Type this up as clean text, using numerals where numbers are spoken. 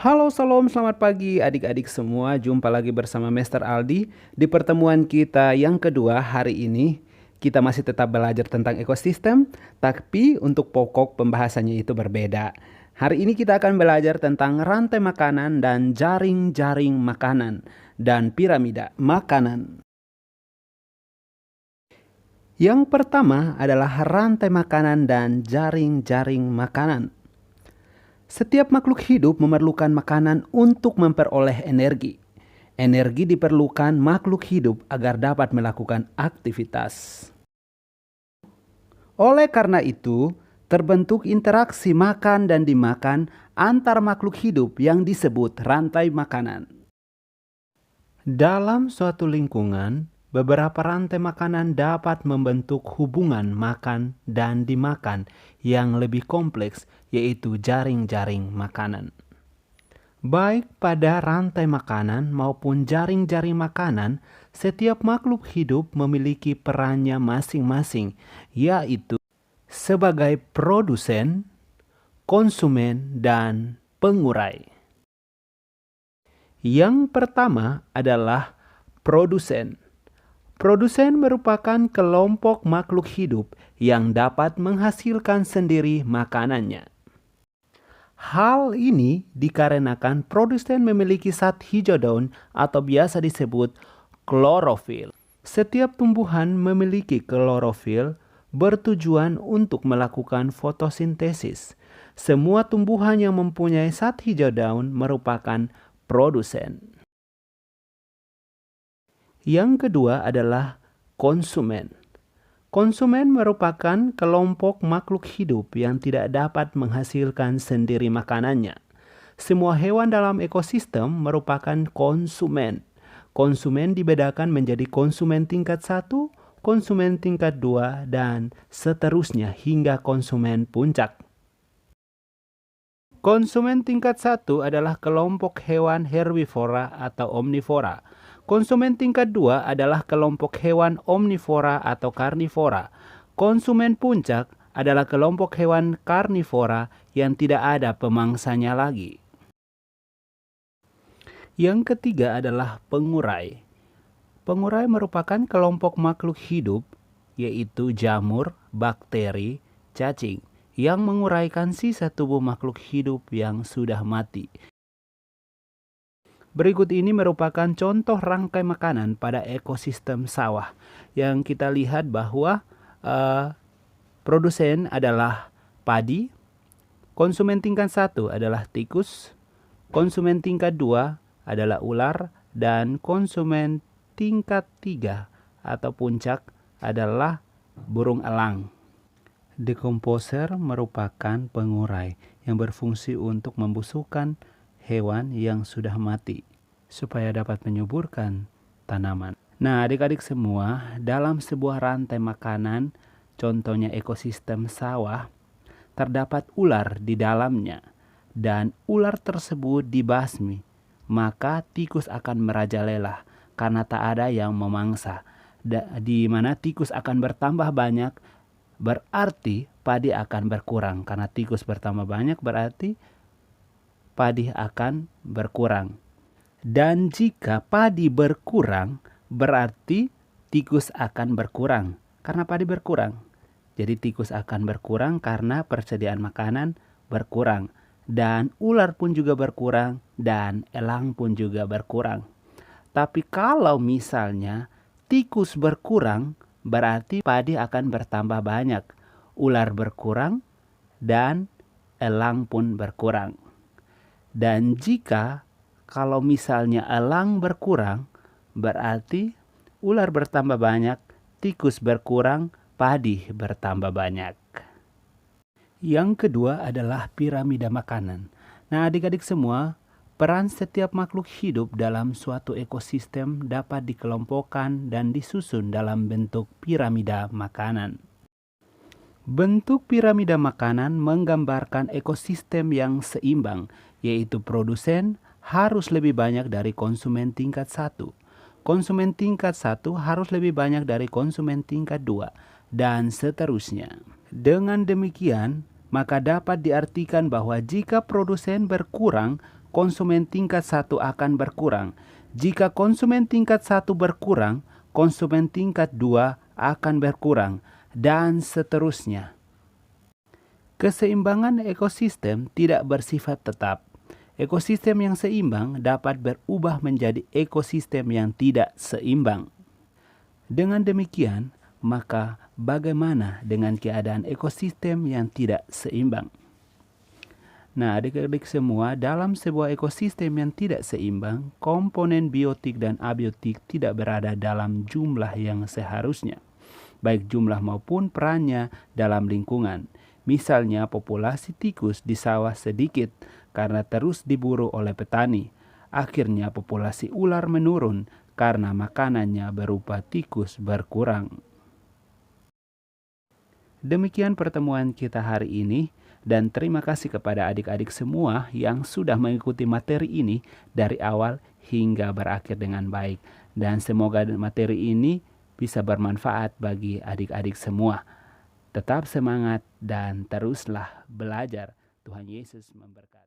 Halo, salam, selamat pagi adik-adik semua. Jumpa lagi bersama Master Aldi. Di pertemuan kita yang kedua hari ini, kita masih tetap belajar tentang ekosistem, tapi untuk pokok pembahasannya itu berbeda. Hari ini kita akan belajar tentang rantai makanan dan jaring-jaring makanan dan piramida makanan. Yang pertama adalah rantai makanan dan jaring-jaring makanan. Setiap makhluk hidup memerlukan makanan untuk memperoleh energi. Energi diperlukan makhluk hidup agar dapat melakukan aktivitas. Oleh karena itu, terbentuk interaksi makan dan dimakan antar makhluk hidup yang disebut rantai makanan. Dalam suatu lingkungan, beberapa rantai makanan dapat membentuk hubungan makan dan dimakan yang lebih kompleks, yaitu jaring-jaring makanan. Baik pada rantai makanan maupun jaring-jaring makanan, setiap makhluk hidup memiliki perannya masing-masing, yaitu sebagai produsen, konsumen, dan pengurai. Yang pertama adalah produsen. Produsen merupakan kelompok makhluk hidup yang dapat menghasilkan sendiri makanannya. Hal ini dikarenakan produsen memiliki zat hijau daun atau biasa disebut klorofil. Setiap tumbuhan memiliki klorofil bertujuan untuk melakukan fotosintesis. Semua tumbuhan yang mempunyai zat hijau daun merupakan produsen. Yang kedua adalah konsumen. Konsumen merupakan kelompok makhluk hidup yang tidak dapat menghasilkan sendiri makanannya. Semua hewan dalam ekosistem merupakan konsumen. Konsumen dibedakan menjadi konsumen tingkat 1, konsumen tingkat 2, dan seterusnya hingga konsumen puncak. Konsumen tingkat 1 adalah kelompok hewan herbivora atau omnivora. Konsumen tingkat 2 adalah kelompok hewan omnivora atau karnivora. Konsumen puncak adalah kelompok hewan karnivora yang tidak ada pemangsanya lagi. Yang ketiga adalah pengurai. Pengurai merupakan kelompok makhluk hidup, yaitu jamur, bakteri, cacing, yang menguraikan sisa tubuh makhluk hidup yang sudah mati. Berikut ini merupakan contoh rangkai makanan pada ekosistem sawah. Yang kita lihat bahwa produsen adalah padi, konsumen tingkat 1 adalah tikus, konsumen tingkat 2 adalah ular, dan konsumen tingkat 3 atau puncak adalah burung elang. Decomposer merupakan pengurai yang berfungsi untuk membusukkan hewan yang sudah mati supaya dapat menyuburkan tanaman. Nah, adik-adik semua, dalam sebuah rantai makanan, contohnya ekosistem sawah, terdapat ular di dalamnya dan ular tersebut dibasmi, maka tikus akan merajalela karena tak ada yang memangsa. Di mana tikus akan bertambah banyak, berarti padi akan berkurang. Karena tikus bertambah banyak berarti padi akan berkurang. Dan jika padi berkurang, berarti tikus akan berkurang karena padi berkurang. Jadi tikus akan berkurang karena persediaan makanan berkurang. Dan ular pun juga berkurang dan elang pun juga berkurang. Tapi kalau misalnya tikus berkurang, berarti padi akan bertambah banyak. Ular berkurang dan elang pun berkurang. Dan jika kalau misalnya elang berkurang, berarti ular bertambah banyak, tikus berkurang, padi bertambah banyak. Yang kedua adalah piramida makanan. Nah, adik-adik semua, peran setiap makhluk hidup dalam suatu ekosistem dapat dikelompokkan dan disusun dalam bentuk piramida makanan. Bentuk piramida makanan menggambarkan ekosistem yang seimbang, yaitu produsen harus lebih banyak dari konsumen tingkat 1. Konsumen tingkat 1 harus lebih banyak dari konsumen tingkat 2, dan seterusnya. Dengan demikian, maka dapat diartikan bahwa jika produsen berkurang, konsumen tingkat 1 akan berkurang. Jika konsumen tingkat 1 berkurang, konsumen tingkat 2 akan berkurang, dan seterusnya. Keseimbangan ekosistem tidak bersifat tetap. Ekosistem yang seimbang dapat berubah menjadi ekosistem yang tidak seimbang. Dengan demikian, maka bagaimana dengan keadaan ekosistem yang tidak seimbang? Nah, adik-adik semua, dalam sebuah ekosistem yang tidak seimbang, komponen biotik dan abiotik tidak berada dalam jumlah yang seharusnya, baik jumlah maupun perannya dalam lingkungan. Misalnya, populasi tikus di sawah sedikit karena terus diburu oleh petani. Akhirnya populasi ular menurun karena makanannya berupa tikus berkurang. Demikian pertemuan kita hari ini, dan terima kasih kepada adik-adik semua yang sudah mengikuti materi ini dari awal hingga berakhir dengan baik. Dan semoga materi ini bisa bermanfaat bagi adik-adik semua. Tetap semangat dan teruslah belajar. Tuhan Yesus memberkati.